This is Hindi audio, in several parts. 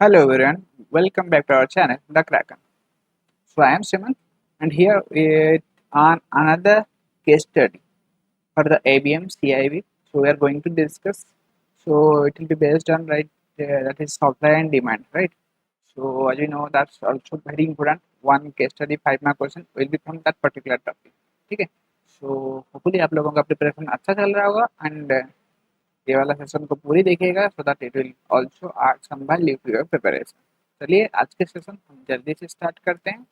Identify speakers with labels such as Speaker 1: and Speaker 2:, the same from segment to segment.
Speaker 1: Hello everyone, welcome back to our channel, The Kraken. So I am Simon, and here on another case study for the ABM CIV. So we are going to discuss. So it will be based on that is supply and demand, right? So as you know, that's also very important. One case study 5 mark question will be from that particular topic. ठीक है? So hopefully आप लोगों का प्रिपरेशन अच्छा चल रहा होगा and ये वाला सेशन को पूरी देखिएगा so that it will also add some value to your preparation. चलिए आज के सेशन हम जल्दी से स्टार्ट करते हैं।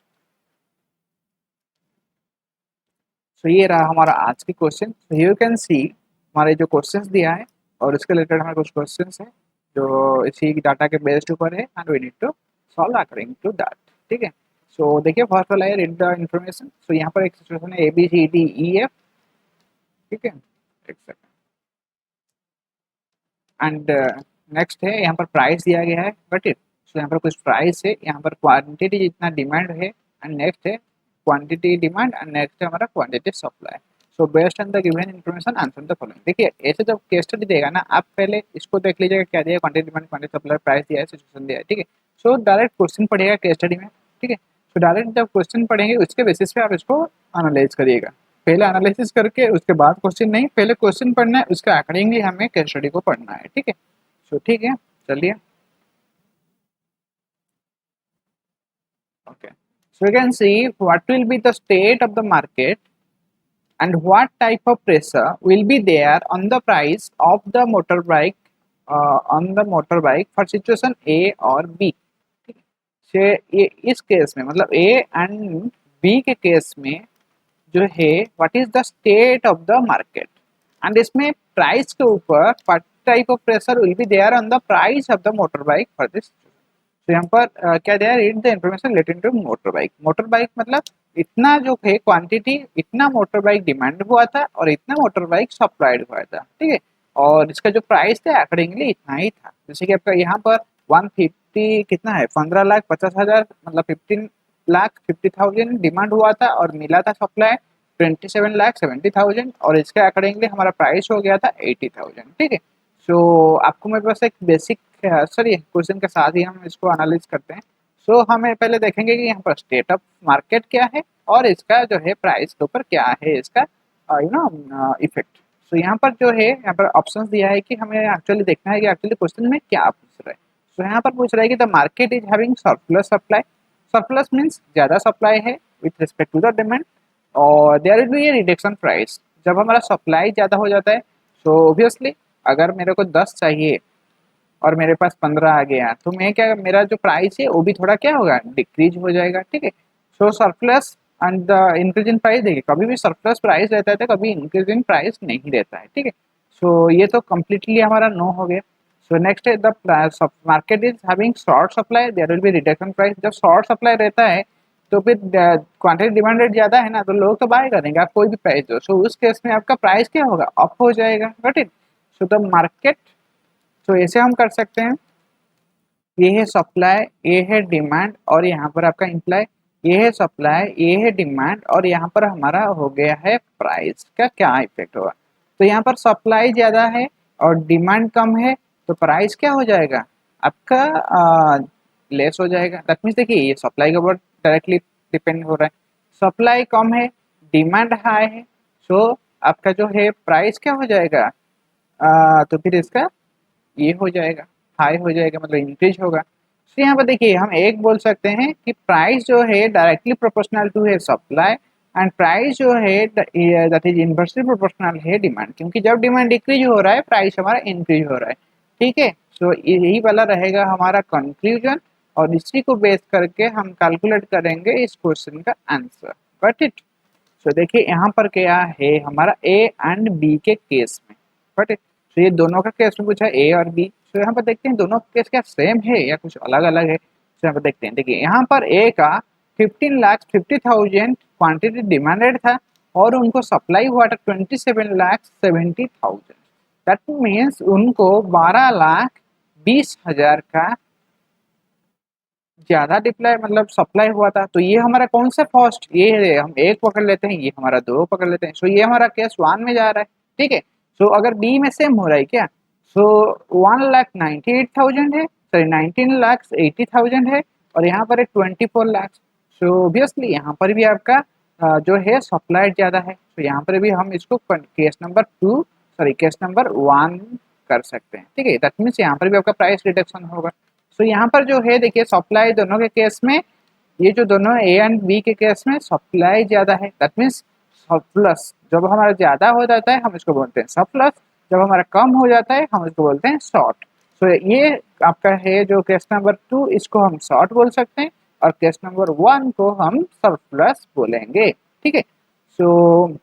Speaker 1: सो ये रहा हमारा आज की question. So you can see हमारे जो क्वेश्चंस दिया है और उसके रिलेटेड हमारे कुछ क्वेश्चंस हैं जो इसी डाटा के बेस्ड ऊपर है and we need to solve according to that. ठीक है, सो देखिए फर्स्ट वाला है रीड द इन्फॉर्मेशन। सो यहाँ पर एक सिचुएशन है ABCDEF। ठीक है, एक सेकंड एंड नेक्स्ट है यहाँ पर प्राइस दिया गया है बट इट। सो यहाँ पर कुछ प्राइस है, यहाँ पर क्वांटिटी जितना डिमांड है एंड नेक्स्ट है क्वांटिटी डिमांड एंड नेक्स्ट है हमारा quantity supply. So based on the given information answer the following. देखिए ऐसे जब केस स्टडी देगा ना, आप पहले इसको देख लीजिएगा क्या दिया है, quantity demand quantity supply price दिया है सिचुएशन दिया है। ठीक है, सो डायरेक्ट क्वेश्चन पढ़िएगा केस स्टडी में। ठीक है, सो डायरेक्ट जब क्वेश्चन पढ़ेंगे उसके बेसिस पे आप इसको एनालाइज करिएगा। पहले एनालिसिस करके उसके बाद क्वेश्चन नहीं, पहले क्वेश्चन पढ़ना है, उसके अकॉर्डिंगली हमें केस स्टडी को पढ़ना है। ठीक है, सो ठीक है चलिए okay, so you can see what will be the state of the market and what type of pressure will be there on the price of the motorbike for situation A और B। ठीक है, से ये इस केस में मतलब A एंड B के केस में जो है what is the state of the market and इसमें प्राइस के ऊपर what type of pressure will be there on the price of the motorbike for this. तो यहाँ पर क्या दिया है, read the information related to motorbike. Motorbike मतलब इतना जो है क्वांटिटी, इतना मोटर बाइक डिमांड हुआ था और इतना मोटर बाइक सप्लाइड हुआ था। ठीक है, और इसका जो प्राइस था अकॉर्डिंगली इतना ही था। जैसे कि आपका यहाँ पर 150 कितना है 15,50,000 मतलब 15,50,000 डिमांड हुआ था और मिला था सप्लाई 27,70,000 और इसके अकॉर्डिंगली हमारा प्राइस हो गया था 80,000। ठीक है, सो आपको मेरे पास एक बेसिक सॉरी क्वेश्चन के साथ ही हम इसको एनालाइज करते हैं। सो हमें पहले देखेंगे कि यहाँ पर स्टेट ऑफ मार्केट क्या है और इसका जो है प्राइस के ऊपर क्या है इसका इफेक्ट। सो यहाँ पर जो है यहाँ पर ऑप्शंस दिया है कि हमें एक्चुअली देखना है कि एक्चुअली क्वेश्चन में क्या पूछ रहा है। सो यहाँ पर पूछ रहा है कि the market is having surplus supply. Surplus means ज़्यादा सप्लाई है with respect to the demand और there will be a reduction price. जब हमारा सप्लाई ज़्यादा हो जाता है सो ऑब्वियसली अगर मेरे को 10 चाहिए और मेरे पास 15 आ गया तो मैं क्या, मेरा जो प्राइस है वो भी थोड़ा क्या होगा, डिक्रीज हो जाएगा। ठीक है, so surplus and the increase in price, देखिए कभी भी सरप्लस प्राइस रहता है तो कभी इंक्रीज इन प्राइस नहीं रहता है। ठीक है, सो ये तो कम्प्लीटली हमारा नो हो गया। सो नेक्स्ट है the market is having short supply, there will be reduction price. जब शॉर्ट सप्लाई रहता है तो फिर क्वांटिटी डिमांड रेट ज़्यादा है ना, तो लोग तो बाय करेंगे आप कोई भी प्राइस दो। सो उस केस में आपका प्राइस क्या होगा, अप हो जाएगा। Got it, so the market, तो ऐसे हम कर सकते हैं, ये है सप्लाई, ये है डिमांड और यहाँ पर आपका इम्प्लाई, ये है सप्लाई, ये है डिमांड और यहाँ पर हमारा हो गया है प्राइस का क्या इफेक्ट होगा। तो यहाँ पर सप्लाई ज़्यादा है और डिमांड कम है तो प्राइस क्या हो जाएगा आपका लेस हो जाएगा। दैट मीन्स देखिए ये सप्लाई के ऊपर डायरेक्टली डिपेंड हो रहा है। सप्लाई कम है, डिमांड हाई है, सो आपका जो है प्राइस क्या हो जाएगा, तो फिर इसका ये हो जाएगा हाई हो जाएगा मतलब इंक्रीज होगा। तो यहाँ पर देखिए हम एक बोल सकते हैं कि प्राइस जो है डायरेक्टली प्रोपोर्शनल टू है सप्लाई एंड प्राइस जो है दैट इज इनवर्सली प्रोपोर्शनल है डिमांड, क्योंकि जब डिमांड डिक्रीज हो रहा है प्राइस हमारा इंक्रीज हो रहा है। ठीक है, सो यही वाला रहेगा हमारा कंक्लूजन और इसी को बेस करके हम कैलकुलेट करेंगे इस क्वेश्चन का आंसर। गॉट इट, सो देखिए यहाँ पर क्या है हमारा ए एंड बी के केस में। गॉट इट, तो ये दोनों का केस में पूछा ए और बी। तो यहाँ पर देखते हैं दोनों केस क्या सेम है या कुछ अलग अलग है। तो यहाँ पर देखते हैं, देखिए यहाँ पर ए का 15,50,000 क्वांटिटी डिमांडेड था और उनको सप्लाई हुआ था 27,70,000। दैट मीन्स उनको 12,20,000 का ज़्यादा डिप्लाई मतलब सप्लाई हुआ था। तो ये हमारा कौन सा फर्स्ट, ये है हम एक पकड़ लेते हैं, ये हमारा दो पकड़ लेते हैं। सो ये हमारा केस 1 में जा रहा है। ठीक है, सो अगर बी में सेम हो रहा है क्या, सो 1,98,000 है, सॉरी 19,80,000 है और यहाँ पर है 24 लाख। सो ऑब्वियसली यहाँ पर भी आपका जो है सप्लाई ज़्यादा है, तो यहाँ पर भी हम इसको case number 2 sorry case number 1 कर सकते हैं। ठीक है, दैट मीन्स यहाँ पर भी आपका प्राइस रिडक्शन होगा। सो यहाँ पर जो है देखिए सप्लाई दोनों के केस में, ये जो दोनों ए एंड बी के केस में सप्लाई ज़्यादा है, दैट मीन्स सरप्लस। जब हमारा ज़्यादा हो जाता है हम इसको बोलते हैं सरप्लस, जब हमारा कम हो जाता है हम इसको बोलते हैं शॉर्ट। सो ये आपका है जो केस नंबर 2, इसको हम शॉर्ट बोल सकते हैं और केस नंबर 1 को हम सरप्लस बोलेंगे। ठीक है, सो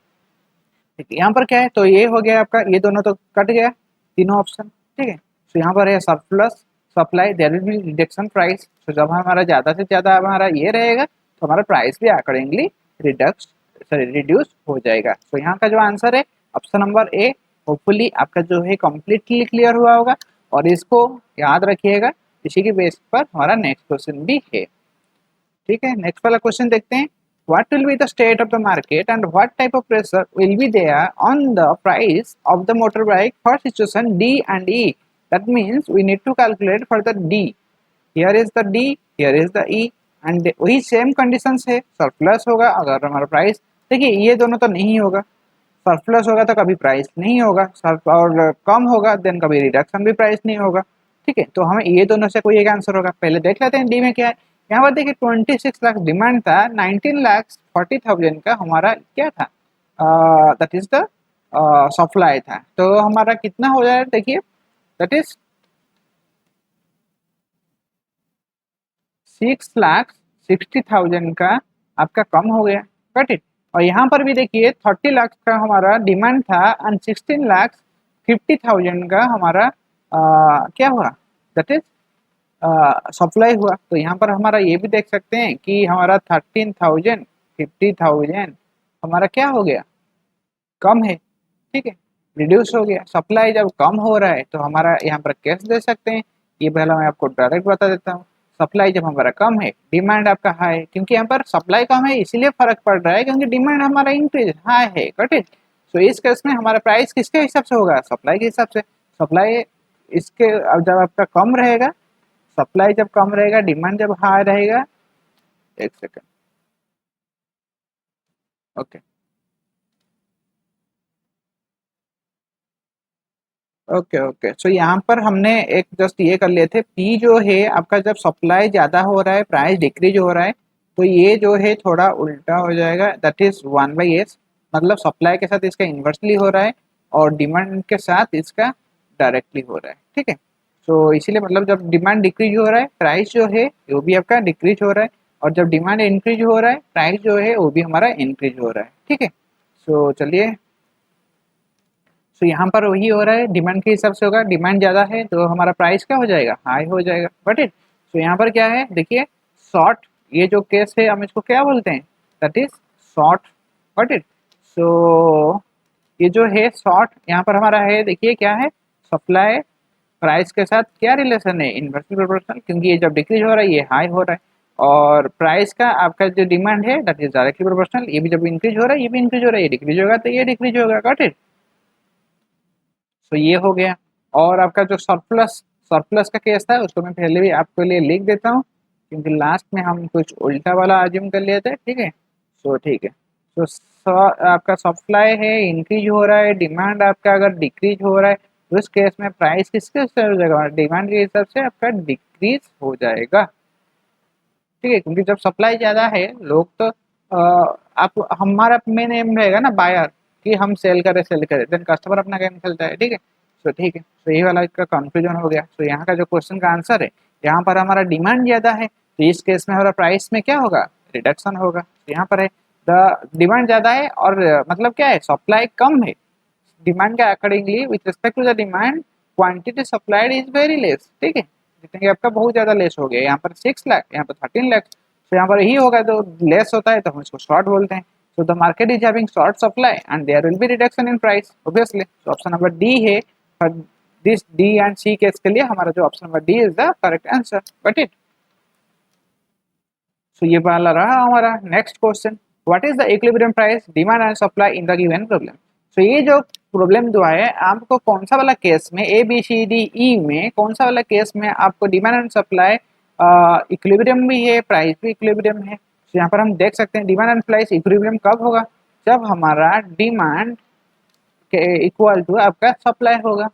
Speaker 1: यहाँ पर क्या है, तो ये हो गया आपका, ये दोनों तो कट गया तीनों ऑप्शन। ठीक है, तो यहाँ पर है surplus supply, there will be reduction price. तो जब हमारा ज़्यादा से ज़्यादा हमारा ये रहेगा तो हमारा प्राइस भी अकॉर्डिंगली रिड्यूस हो जाएगा। तो यहाँ का जो आंसर है ऑप्शन नंबर ए। होपफुली आपका जो है कम्प्लीटली क्लियर हुआ होगा और इसको याद रखिएगा, इसी के बेस पर हमारा नेक्स्ट क्वेश्चन भी है। ठीक है, नेक्स्ट वाला क्वेश्चन देखते हैं। What will be the state of the market and what type of pressure will be there on the price of the motorbike for situation D and E? That means we need to calculate for the D. Here is the D, here is the E and वही सेम कंडीशंस है। सरप्लस होगा अगर हमारा प्राइस, देखिए ये दोनों तो नहीं होगा, सरप्लस होगा तो कभी प्राइस नहीं होगा, और कम होगा देन कभी रिडक्शन भी प्राइस नहीं होगा। ठीक है, तो हमें ये दोनों से कोई एक आंसर होगा। पहले देख लेते हैं डी में क्या है। यहाँ पर देखिए 26 लाख डिमांड था, 19,40,000 का हमारा क्या था, दैट इज द सप्लाई था। तो हमारा कितना हो जाएगा देखिए, दैट इज 6,60,000 का आपका कम हो गया। Got it. और यहाँ पर भी देखिए 30 लाख का हमारा डिमांड था एंड 16,50,000 का हमारा क्या हुआ, दैट इज सप्लाई हुआ। तो यहाँ पर हमारा ये भी देख सकते हैं कि हमारा 13,000 50,000 हमारा क्या हो गया, कम है। ठीक है, रिड्यूस हो गया। सप्लाई जब कम हो रहा है तो हमारा यहाँ पर कैश दे सकते हैं, ये पहला मैं आपको डायरेक्ट बता देता हूँ। सप्लाई जब हमारा कम है, डिमांड आपका हाई है, क्योंकि यहाँ पर सप्लाई कम है इसीलिए फर्क पड़ रहा है क्योंकि डिमांड हमारा इंक्रीज हाई है। Got it. सो इस केस में हमारा प्राइस किसके हिसाब से होगा, सप्लाई के हिसाब से। सप्लाई इसके अब जब आपका कम रहेगा, सप्लाई जब कम रहेगा, डिमांड जब हाई रहेगा, एक सेकेंड, ओके ओके ओके। सो यहाँ पर हमने एक जस्ट ये कर लिए थे, पी जो है आपका जब सप्लाई ज़्यादा हो रहा है प्राइस डिक्रीज हो रहा है, तो ये जो है थोड़ा उल्टा हो जाएगा, दैट इज 1/s। मतलब सप्लाई के साथ इसका इन्वर्सली हो रहा है और डिमांड के साथ इसका डायरेक्टली हो रहा है। ठीक है, सो इसीलिए मतलब जब डिमांड डिक्रीज हो रहा है प्राइस जो है वो भी आपका डिक्रीज हो रहा है, और जब डिमांड इंक्रीज हो रहा है प्राइस जो है वो भी हमारा इंक्रीज हो रहा है। ठीक है, सो चलिए, तो यहाँ पर वही हो रहा है, डिमांड के हिसाब से होगा। डिमांड ज़्यादा है तो हमारा प्राइस क्या हो जाएगा, हाई हो जाएगा। बट इट, तो यहाँ पर क्या है देखिए, शॉर्ट, ये जो केस है हम इसको क्या बोलते हैं, that is short. But it, so ये जो है शॉर्ट, यहाँ पर हमारा है देखिए क्या है, सप्लाई प्राइस के साथ क्या रिलेशन है, इन्वर्सली प्रोपोर्शनल, क्योंकि ये जब डिक्रीज हो रहा है ये हाई हो रहा है, और प्राइस का आपका जो डिमांड है दैट इज डायरेक्टली प्रोपोर्शनल। ये भी जब इंक्रीज हो रहा है ये भी इंक्रीज हो रहा है, ये डिक्रीज होगा तो ये डिक्रीज होगा। Got it. तो ये हो गया। और आपका जो सरप्लस, सरप्लस का केस था उसको मैं पहले भी आपके लिए लिख देता हूँ, क्योंकि लास्ट में हम कुछ उल्टा वाला आज्यूम कर लिए थे। ठीक है, सो ठीक है, तो आपका सप्लाई है इंक्रीज हो रहा है, डिमांड आपका अगर डिक्रीज हो रहा है तो इस केस में प्राइस किसके हिसाब से हो जाएगा, डिमांड के हिसाब से आपका डिक्रीज हो जाएगा। ठीक है, क्योंकि जब सप्लाई ज़्यादा है लोग तो आप, हमारा मेन एम रहेगा ना बायर, कि हम सेल करें देन कस्टमर अपना गेम खेलता है। ठीक है, तो ठीक है, तो ये वाला इसका कंफ्यूजन हो गया। तो यहाँ का जो क्वेश्चन का आंसर है, यहाँ पर हमारा डिमांड ज़्यादा है तो इस केस में हमारा प्राइस में क्या होगा, रिडक्शन होगा। तो यहाँ पर है द डिमांड ज़्यादा है और मतलब क्या है, सप्लाई कम है। डिमांड के accordingly with respect to the demand quantity supplied is very less. ठीक है, जितने कि आपका बहुत ज़्यादा लेस हो गया, यहाँ पर 6 लाख, यहाँ पर 13 लाख, तो यहाँ पर ही होगा, तो लेस होता है तो हम इसको शॉर्ट बोलते हैं। So the market is having short supply and there will be reduction in price obviously. So option number D है, for this D and C case के लिए हमारा जो option number D is the correct answer. Got it? So ये वाला रहा हमारा next question, what is the equilibrium price, demand and supply in the given problem? तो ये जो प्रॉब्लम जो है आपको कौन सा वाला केस में A B C D E में कौन सा वाला केस में आपको डिमांड एंड सप्लाई इक्विलिब्रियम भी है, प्राइस भी इक्विलिब्रियम है। तो यहाँ पर हम देख सकते हैं डिमांड एंड प्राइस इक्विलिब्रियम कब होगा, जब हमारा डिमांड के इक्वल टू आपका सप्लाई होगा।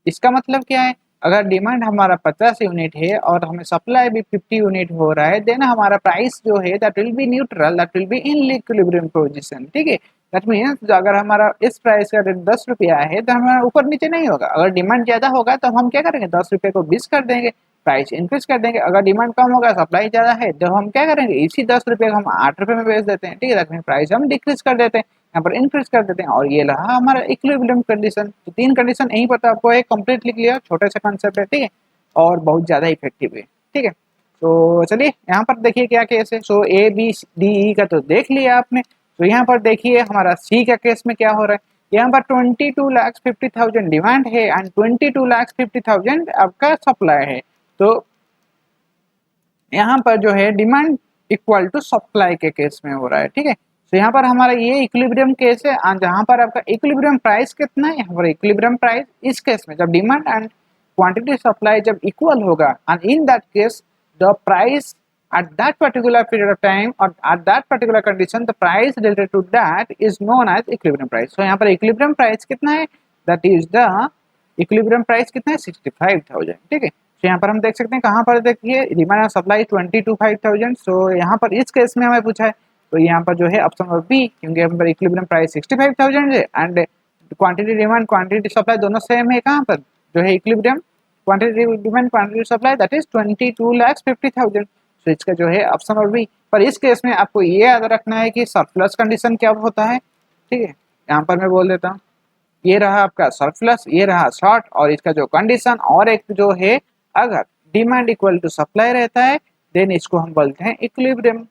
Speaker 1: इसका मतलब क्या है, अगर डिमांड हमारा 50 यूनिट है और हमें सप्लाई भी 50 यूनिट हो रहा है, देन हमारा प्राइस जो है that will be neutral, that will be in equilibrium position. ठीक है, दैट मीन्स अगर हमारा इस प्राइस का रेट 10 रुपया है तो हमारा ऊपर नीचे नहीं होगा। अगर डिमांड ज्यादा होगा तो हम क्या करेंगे, 10 रुपये को 20 कर देंगे, प्राइस इंक्रीज कर देंगे। अगर डिमांड कम होगा, सप्लाई ज्यादा है, तो हम क्या करेंगे, इसी 10 रुपये को हम 8 रुपये में बेच देते हैं। ठीक है, दैट मीन प्राइस हम डिक्रीज कर देते हैं, यहाँ पर इंक्रीज कर देते हैं। और ये रहा हमारा इक्विलिब्रियम कंडीशन। तो 3 कंडीशन यहीं पर आपको एक कंप्लीटली क्लियर, छोटे से कॉन्सेप्ट है। ठीक है, और बहुत ज्यादा इफेक्टिव है। ठीक है, तो चलिए यहाँ पर देखिए क्या केस है। सो ए बी डी ई का तो देख लिया आपने। तो यहाँ पर देखिए हमारा सी का केस में क्या हो रहा है। यहाँ पर 22,50,000 डिमांड है एंड 22,50,000 आपका सप्लाई है। तो यहाँ पर जो है डिमांड इक्वल टू सप्लाई के केस में हो रहा है। ठीक है, तो यहाँ पर हमारा ये इक्विलिब्रियम केस है, जहाँ पर आपका इक्विलिब्रियम प्राइस कितना है, यहाँ पर इक्विलिब्रियम प्राइस इस केस में जब डिमांड एंड क्वांटिटी सप्लाई जब इक्वल होगा, and in that case the price at that particular period of time or at that particular condition the price related to that is known as equilibrium price। so यहाँ पर equilibrium price कितना है, that is the equilibrium price कितना है 65,000। ठीक है, तो यहाँ पर हम देख सकते हैं, कहाँ पर देखिए डिमांड और सप्लाई 22,500। सो यहाँ पर इस केस में हमें पूछा है, तो यहाँ पर जो है ऑप्शन नंबर बी, क्योंकि यहाँ पर इक्विलिब्रियम प्राइस 65,000 है and quantity demand quantity supply दोनों सेम है। कहाँ पर जो है equilibrium quantity demand quantity supply that is 22,50,000। तो इसका जो है ऑप्शन नंबर बी। पर इस केस में आपको ये याद रखना है कि सरप्लस कंडीशन क्या होता है। ठीक है, यहाँ पर मैं बोल देता हूँ, ये रहा आपका सरप्लस, ये रहा शॉर्ट, और इसका जो कंडीशन और एक जो है, अगर डिमांड इक्वल टू सप्लाई रहता है देन इसको हम बोलते हैं इक्विलिब्रियम।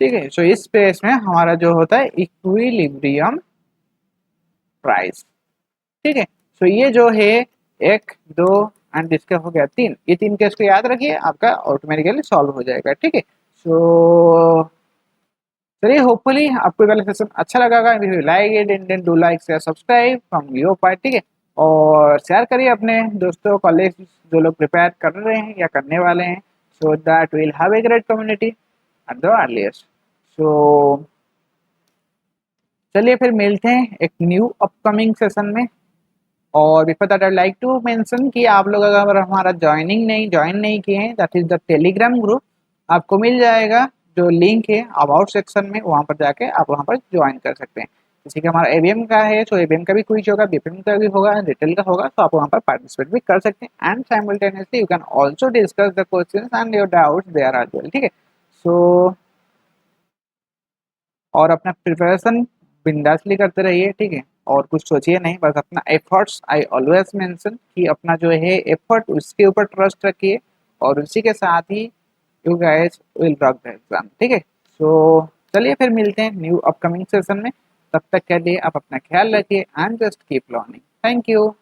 Speaker 1: ठीक है, सो इस केस में हमारा जो होता है इक्विलिब्रियम प्राइस। ठीक है, सो ये जो है 1 2 एंड इसका हो गया 3, ये 3 केस को याद रखिए, आपका ऑटोमेटिकली सॉल्व हो जाएगा। ठीक है, सो चलिए होपफुली आपको वाला सेशन अच्छा लगा होगा। If you like it then do like share subscribe from your part. ठीक है, और शेयर करिए अपने दोस्तों कॉलेज जो लोग प्रिपेयर कर रहे हैं या करने वाले हैं, so that will have a great community at the earliest. So चलिए फिर मिलते हैं एक न्यू अपकमिंग सेशन में। और before that I like to mention कि आप लोग अगर हमारा ज्वाइन नहीं किए हैं, that is the Telegram group, आपको मिल जाएगा जो लिंक है अबाउट सेक्शन में, वहाँ पर जाके आप वहाँ पर ज्वाइन कर सकते हैं। जैसे कि हमारा एबीएम का है, तो एबीएम का भी क्विज होगा, बीपीएम का भी होगा, रिटेल का होगा, तो आप वहाँ पर पार्टिसिपेट भी कर सकते हैं and simultaneously you can also discuss the questions and your doubts there as well. ठीक है, सो और अपना प्रिपरेशन बिंदासली करते रहिए। ठीक है, और कुछ सोचिए नहीं, बस अपना एफर्ट्स, आई ऑलवेज मेंशन कि अपना जो है एफर्ट उसके ऊपर ट्रस्ट रखिए, और उसी के साथ ही you guys will rock the exam. ठीक है, सो चलिए फिर मिलते हैं न्यू अपकमिंग सेशन में। तब तक के लिए आप अपना ख्याल रखिए and just keep learning. Thank you.